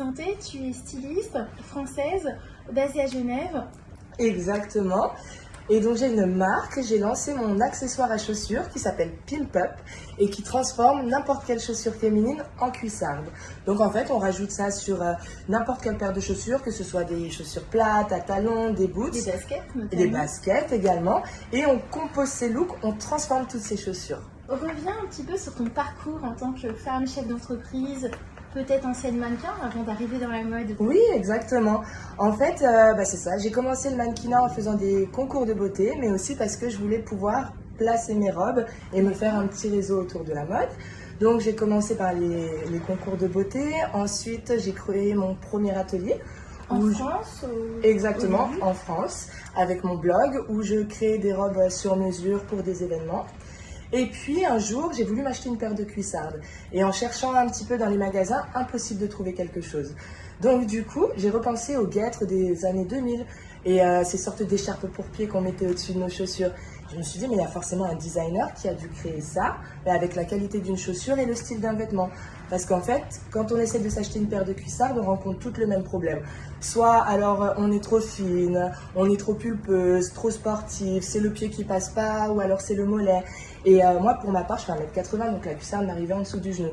présenter, tu es styliste française, basée à Genève. Exactement. Et donc j'ai une marque, j'ai lancé mon accessoire à chaussures qui s'appelle Pimp Up et qui transforme n'importe quelle chaussure féminine en cuissarde. Donc en fait on rajoute ça sur n'importe quelle paire de chaussures, que ce soit des chaussures plates, à talons, des boots, Des baskets notamment. des baskets également. Et on compose ces looks, on transforme toutes ces chaussures. Reviens un petit peu sur ton parcours en tant que femme, chef d'entreprise, peut-être ancienne mannequin avant d'arriver dans la mode. Oui, exactement. En fait, c'est ça. J'ai commencé le mannequinat en faisant des concours de beauté, mais aussi parce que je voulais pouvoir placer mes robes et me faire un petit réseau autour de la mode. Donc j'ai commencé par les concours de beauté. Ensuite, j'ai créé mon premier atelier. En France Exactement, en France, avec mon blog où je crée des robes sur mesure pour des événements. Et puis un jour, j'ai voulu m'acheter une paire de cuissardes. Et en cherchant un petit peu dans les magasins, impossible de trouver quelque chose. Donc du coup, j'ai repensé aux guêtres des années 2000 et ces sortes d'écharpes pour pieds qu'on mettait au-dessus de nos chaussures. Je me suis dit, mais il y a forcément un designer qui a dû créer ça, mais avec la qualité d'une chaussure et le style d'un vêtement. Parce qu'en fait, quand on essaie de s'acheter une paire de cuissardes, on rencontre toutes le même problème. Soit alors on est trop fine, on est trop pulpeuse, trop sportive, c'est le pied qui passe pas, ou alors c'est le mollet. Et moi, pour ma part, je fais 1m80, donc la cuissarde m'arrivait en dessous du genou.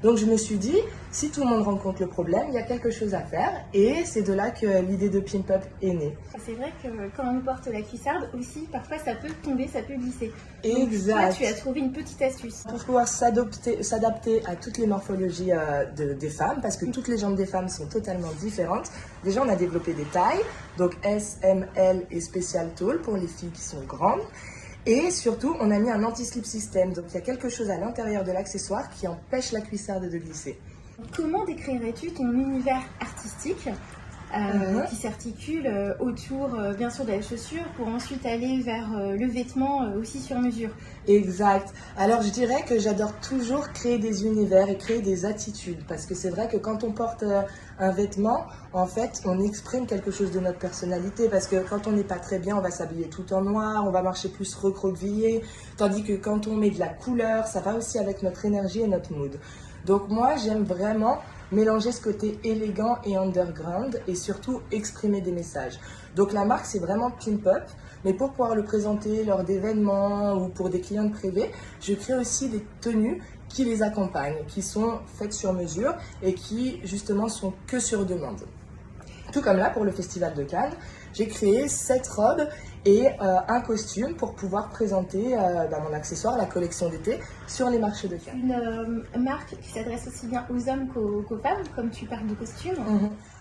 Donc je me suis dit, si tout le monde rencontre le problème, il y a quelque chose à faire. Et c'est de là que l'idée de Pimp Up est née. C'est vrai que quand on porte la cuissarde aussi, parfois ça peut tomber, ça peut glisser. Exact. Donc, toi, tu as trouvé une petite astuce. Pour pouvoir s'adapter à toutes les morphologies des femmes, parce que toutes les jambes des femmes sont totalement différentes. Déjà, on a développé des tailles, donc S, M, L et Special Tall pour les filles qui sont grandes. Et surtout, on a mis un anti-slip system, donc il y a quelque chose à l'intérieur de l'accessoire qui empêche la cuissarde de glisser. Comment décrirais-tu ton univers artistique qui s'articule autour bien sûr de la chaussure pour ensuite aller vers le vêtement aussi sur mesure? Exact. Alors je dirais que j'adore toujours créer des univers et créer des attitudes parce que c'est vrai que quand on porte un vêtement, en fait, on exprime quelque chose de notre personnalité parce que quand on n'est pas très bien, on va s'habiller tout en noir, on va marcher plus recroquevillé, tandis que quand on met de la couleur, ça va aussi avec notre énergie et notre mood. Donc moi, j'aime vraiment mélanger ce côté élégant et underground et surtout exprimer des messages. Donc la marque, c'est vraiment Pimp Up, mais pour pouvoir le présenter lors d'événements ou pour des clients privés, je crée aussi des tenues qui les accompagnent, qui sont faites sur mesure et qui justement sont que sur demande. Tout comme là, pour le Festival de Cannes, j'ai créé 7 robes et un costume pour pouvoir présenter mon accessoire, la collection d'été, sur les marchés de Cannes. Une marque qui s'adresse aussi bien aux hommes qu'aux femmes, comme tu parles de costumes.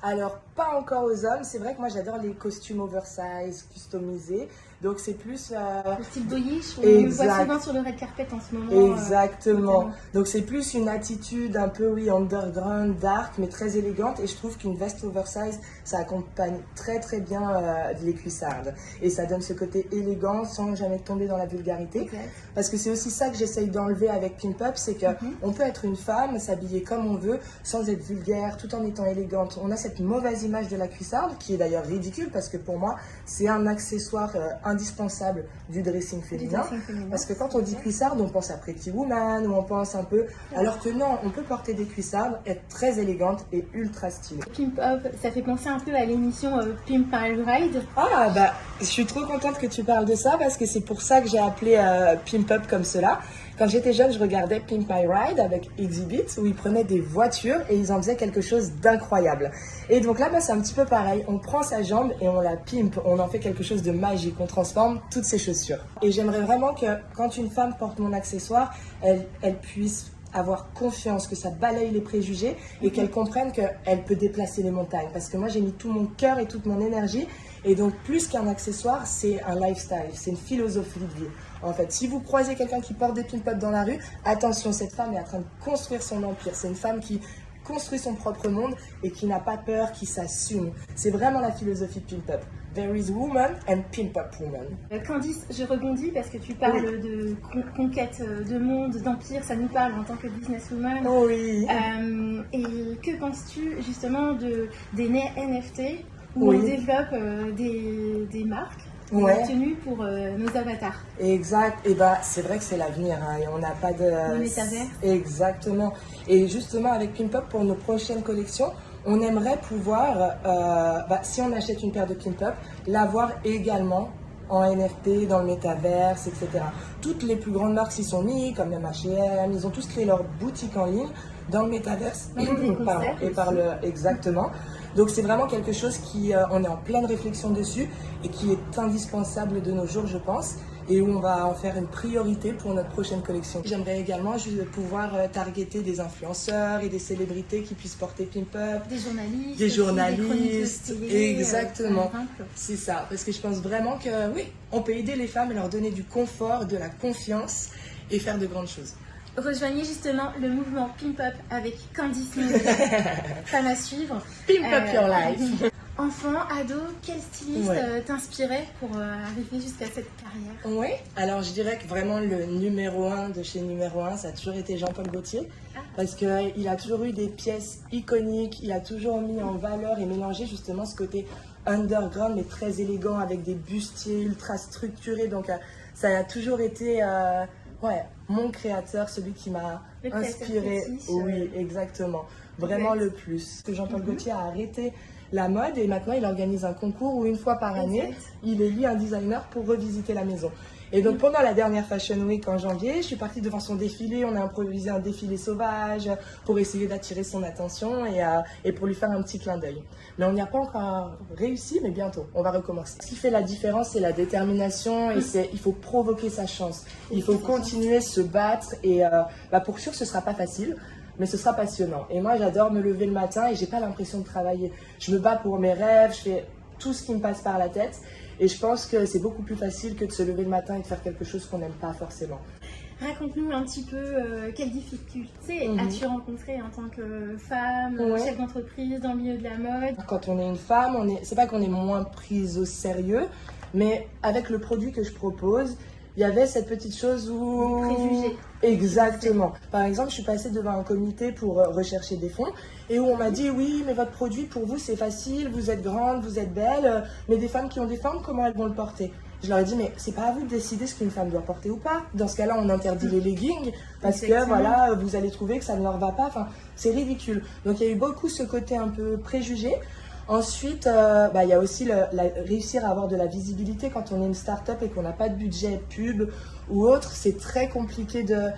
Alors, pas encore aux hommes. C'est vrai que moi, j'adore les costumes oversize, customisés. Donc, c'est plus... Le style boyish, on le voit souvent sur le red carpet en ce moment. Exactement. Donc, c'est plus une attitude un peu, oui, underground, dark, mais très élégante. Et je trouve qu'une veste oversize, ça accompagne très, très bien les cuissardes. Et ça donne ce côté élégant sans jamais tomber dans la vulgarité. Exact. Parce que c'est aussi ça que j'essaye d'enlever avec Pimp Up, c'est qu'on peut être une femme, s'habiller comme on veut, sans être vulgaire, tout en étant élégante. On a cette mauvaise image de la cuissarde, qui est d'ailleurs ridicule, parce que pour moi, c'est un accessoire indispensable du dressing féminin. Parce que quand on dit cuissarde, on pense à Pretty Woman, ou on pense un peu... Alors que non, on peut porter des cuissardes, être très élégante et ultra stylée. Pimp Up, ça fait penser un peu à l'émission Pimp My Ride. Ah, je suis trop contente que tu parles de ça, parce que c'est pour ça que j'ai appelé Pimp Up comme cela. Quand j'étais jeune, je regardais Pimp My Ride avec Exhibit, où ils prenaient des voitures et ils en faisaient quelque chose d'incroyable. Et donc là, c'est un petit peu pareil. On prend sa jambe et on la pimpe, on en fait quelque chose de magique, on transforme toutes ses chaussures. Et j'aimerais vraiment que quand une femme porte mon accessoire, elle puisse avoir confiance, que ça balaye les préjugés et qu'elle comprenne qu'elle peut déplacer les montagnes. Parce que moi, j'ai mis tout mon cœur et toute mon énergie. Et donc, plus qu'un accessoire, c'est un lifestyle, c'est une philosophie de vie. En fait, si vous croisez quelqu'un qui porte des Pimp Up dans la rue, attention, cette femme est en train de construire son empire. C'est une femme qui construit son propre monde et qui n'a pas peur, qui s'assume. C'est vraiment la philosophie de Pimp Up. There is woman and Pimp Up woman. Candice, je rebondis parce que tu parles de conquête de monde, d'empire, ça nous parle en tant que businesswoman. Oh oui. Et que penses-tu justement des NFT où on développe des marques, des tenues pour nos avatars? Exact. Et c'est vrai que c'est l'avenir. Et on n'a pas de... Le métavers. Exactement. Et justement avec Pimp Up pour nos prochaines collections, on aimerait pouvoir, si on achète une paire de Pimp Up, l'avoir également en NFT, dans le métaverse, etc. Toutes les plus grandes marques s'y sont mis, comme même H&M, ils ont tous créé leur boutique en ligne dans le métaverse. Exactement. Donc c'est vraiment quelque chose on est en pleine réflexion dessus et qui est indispensable de nos jours, je pense, et où on va en faire une priorité pour notre prochaine collection. J'aimerais également pouvoir targeter des influenceurs et des célébrités qui puissent porter Pimp Up. Des journalistes, exactement. Par exemple. C'est ça, parce que je pense vraiment que oui, on peut aider les femmes et leur donner du confort, de la confiance et faire de grandes choses. Rejoignez justement le mouvement Pimp Up avec Candy Smith, femme à suivre. Pimp Up Your Life. Enfant, ado, quel styliste t'inspirait pour arriver jusqu'à cette carrière? Oui, alors je dirais que vraiment le numéro 1 de chez numéro 1, ça a toujours été Jean-Paul Gaultier. Parce qu'il a toujours eu des pièces iconiques, il a toujours mis en valeur et mélangé justement ce côté underground mais très élégant avec des bustiers ultra structurés. Donc ça a toujours été mon créateur, celui qui m'a inspiré. Oui, exactement. Vraiment le plus. Que Jean-Paul Gaultier a arrêté la mode et maintenant il organise un concours où une fois par année, il élit un designer pour revisiter la maison. Et donc pendant la dernière Fashion Week en janvier, je suis partie devant son défilé, on a improvisé un défilé sauvage pour essayer d'attirer son attention et pour lui faire un petit clin d'œil. Mais on n'y a pas encore réussi, mais bientôt, on va recommencer. Ce qui fait la différence, c'est la détermination et il faut provoquer sa chance. Il faut continuer, se battre et pour sûr ce sera pas facile. Mais ce sera passionnant. Et moi, j'adore me lever le matin et j'ai pas l'impression de travailler. Je me bats pour mes rêves, je fais tout ce qui me passe par la tête. Et je pense que c'est beaucoup plus facile que de se lever le matin et de faire quelque chose qu'on n'aime pas forcément. Raconte-nous un petit peu quelles difficultés as-tu rencontrées en tant que femme, chef d'entreprise dans le milieu de la mode? Quand on est une femme, c'est pas qu'on est moins prise au sérieux, mais avec le produit que je propose, il y avait cette petite chose où... Préjugés. Exactement. Par exemple, je suis passée devant un comité pour rechercher des fonds et où on m'a dit oui, mais votre produit pour vous c'est facile, vous êtes grande, vous êtes belle, mais des femmes qui ont des formes, comment elles vont le porter? Je leur ai dit mais c'est pas à vous de décider ce qu'une femme doit porter ou pas. Dans ce cas-là, on interdit les leggings parce que voilà, vous allez trouver que ça ne leur va pas. Enfin, c'est ridicule. Donc il y a eu beaucoup ce côté un peu préjugé. Ensuite, il y a aussi réussir à avoir de la visibilité quand on est une start-up et qu'on n'a pas de budget pub ou autre. C'est très compliqué de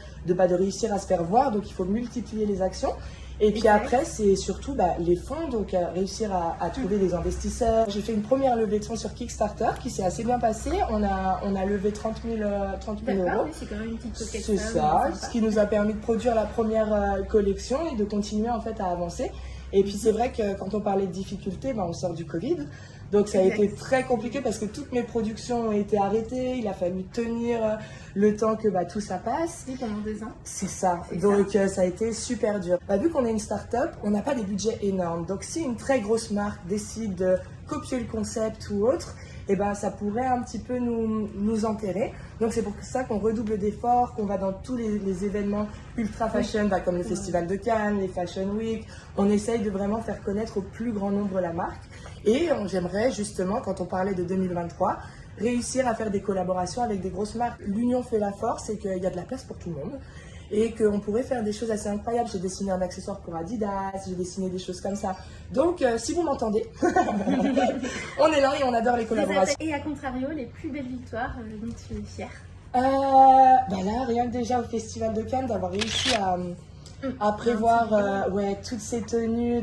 réussir à se faire voir, donc il faut multiplier les actions. Et puis après, c'est surtout les fonds, donc réussir à trouver des investisseurs. J'ai fait une première levée de fonds sur Kickstarter qui s'est assez bien passée. On a levé 30 000 euros. Oui, c'est quand même une petite pocket. C'est ça, ce qui nous a permis de produire la première collection et de continuer en fait à avancer. Et puis c'est vrai que quand on parlait de difficultés, on sort du Covid. Donc ça a été très compliqué parce que toutes mes productions ont été arrêtées. Il a fallu tenir le temps que tout ça passe. Et pendant 2 ans. C'est ça. Donc ça a été super dur. Vu qu'on est une start-up, on n'a pas des budgets énormes. Donc si une très grosse marque décide de copier le concept ou autre, ça pourrait un petit peu nous enterrer. Donc c'est pour ça qu'on redouble d'efforts, qu'on va dans tous les événements ultra fashion, comme le Festival de Cannes, les Fashion Week. On essaye de vraiment faire connaître au plus grand nombre la marque. Et j'aimerais justement, quand on parlait de 2023, réussir à faire des collaborations avec des grosses marques. L'union fait la force et qu'il y a de la place pour tout le monde. Et qu'on pourrait faire des choses assez incroyables. J'ai dessiné un accessoire pour Adidas, j'ai dessiné des choses comme ça. Donc, si vous m'entendez, on est là et on adore les collaborations. Et à contrario, les plus belles victoires dont tu es fière? Là, rien que déjà au Festival de Cannes, d'avoir réussi à prévoir toutes ces tenues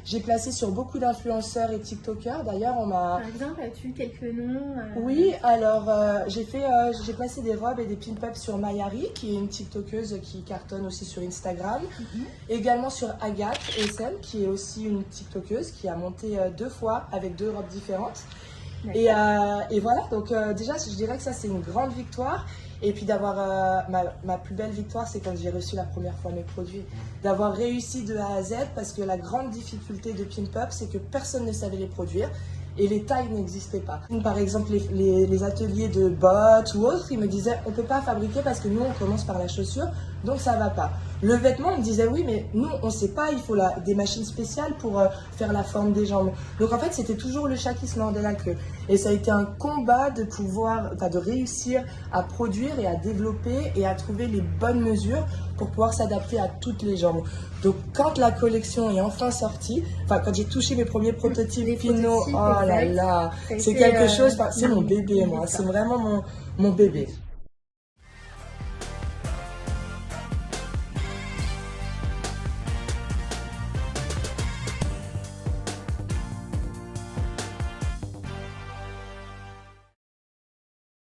J'ai placé sur beaucoup d'influenceurs et TikTokers. D'ailleurs, Par exemple, as-tu quelques noms Oui, alors j'ai placé des robes et des pimp-ups sur Mayari, qui est une TikTokeuse qui cartonne aussi sur Instagram. Également sur Agathe Essen, qui est aussi une TikTokeuse qui a monté 2 fois avec 2 robes différentes. Et voilà, donc déjà, je dirais que ça, c'est une grande victoire. Et puis d'avoir ma plus belle victoire, c'est quand j'ai reçu la première fois mes produits. D'avoir réussi de A à Z, parce que la grande difficulté de Pimp Up, c'est que personne ne savait les produire et les tailles n'existaient pas. Par exemple, les ateliers de bottes ou autres, ils me disaient on ne peut pas fabriquer parce que nous, on commence par la chaussure, donc ça ne va pas. Le vêtement, on me disait oui, mais nous, on ne sait pas, il faut des machines spéciales pour faire la forme des jambes. Donc en fait, c'était toujours le chat qui se mordait la queue. Et ça a été un combat de de réussir à produire et à développer et à trouver les bonnes mesures pour pouvoir s'adapter à toutes les jambes. Donc quand la collection est enfin sortie, quand j'ai touché mes premiers prototypes finaux, oh là là, c'est quelque chose, c'est mon bébé moi, c'est vraiment mon bébé.